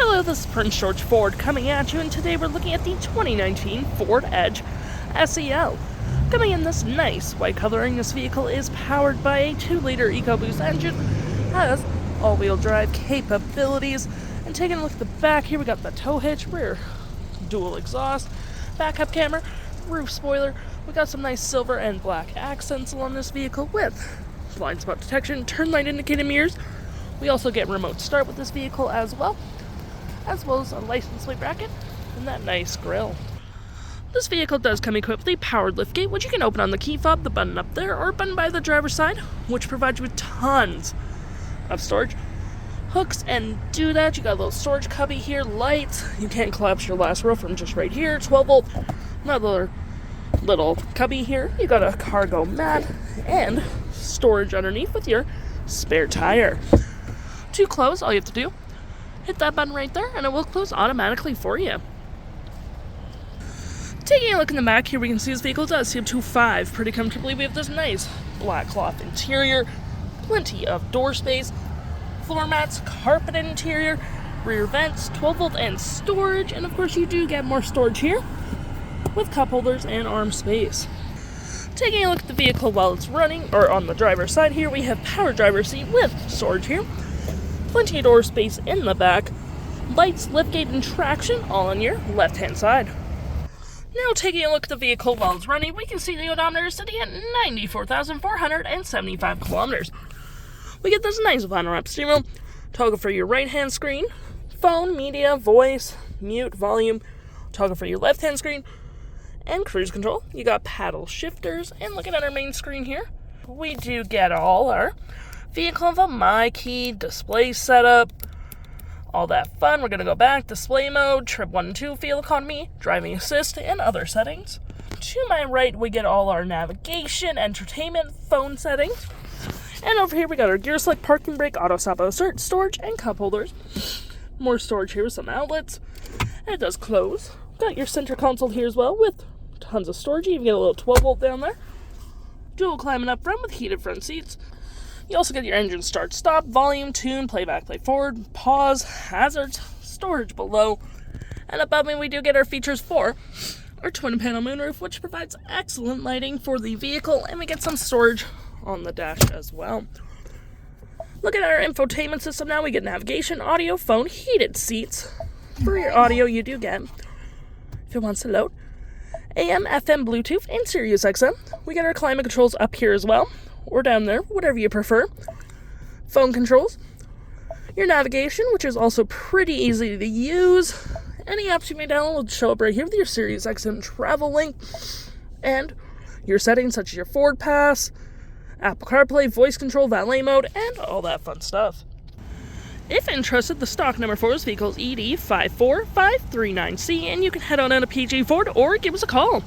Hello, this is Prince George Ford coming at you, and today we're looking at the 2019 Ford Edge SEL. Coming in this nice white coloring, this vehicle is powered by a 2-liter EcoBoost engine, has all-wheel drive capabilities, and taking a look at the back here, we got the tow hitch, rear dual exhaust, backup camera, roof spoiler. We got some nice silver and black accents along this vehicle with blind spot detection, turn light indicator mirrors. We also get remote start with this vehicle as well as a license plate bracket and that nice grille. This vehicle does come equipped with a powered liftgate, which you can open on the key fob, the button up there, or button by the driver's side, which provides you with tons of storage. Hooks and doodads. You got a little storage cubby here, lights. You can collapse your last row from just right here. 12 volt, another little cubby here. You got a cargo mat and storage underneath with your spare tire. To close, all you have to do, hit that button right there, and it will close automatically for you. Taking a look in the back here, we can see this vehicle does see up to 5 pretty comfortably. We have this nice black cloth interior, plenty of door space, floor mats, carpeted interior, rear vents, 12 volt and storage, and of course you do get more storage here with cup holders and arm space. Taking a look at the vehicle while it's running, or on the driver's side here, we have power driver's seat with storage here. Plenty of door space in the back, lights, liftgate, and traction all on your left-hand side. Now taking a look at the vehicle while it's running, we can see the odometer is sitting at 94,475 kilometers. We get this nice panoramic steering wheel, toggle for your right-hand screen, phone, media, voice, mute, volume, toggle for your left-hand screen, and cruise control. You got paddle shifters, and looking at our main screen here, we do get all our vehicle info, my key, display setup, all that fun. We're going to go back, display mode, trip 1 and 2, fuel economy, driving assist, and other settings. To my right, we get all our navigation, entertainment, phone settings. And over here, we got our gear select, parking brake, auto stop, assert, storage, and cup holders. More storage here with some outlets. And it does close. Got your center console here as well with tons of storage. You even get a little 12 volt down there. Dual climbing up front with heated front seats. You also get your engine start stop, volume, tune, playback, play forward, pause, hazards, storage below. And above me we do get our features for our twin panel moonroof, which provides excellent lighting for the vehicle, and we get some storage on the dash as well. Looking at our infotainment system now, we get navigation, audio, phone, heated seats. For your audio you do get, if it wants to load, AM, FM, Bluetooth, and SiriusXM. We get our climate controls up here as well, or down there, whatever you prefer. Phone controls, your navigation, which is also pretty easy to use. Any apps you may download will show up right here with your SiriusXM travel link, and your settings such as your Ford Pass, Apple CarPlay, voice control, valet mode, and all that fun stuff. If interested, the stock number for this vehicle is ED54539C, and you can head on down to PG Ford or give us a call.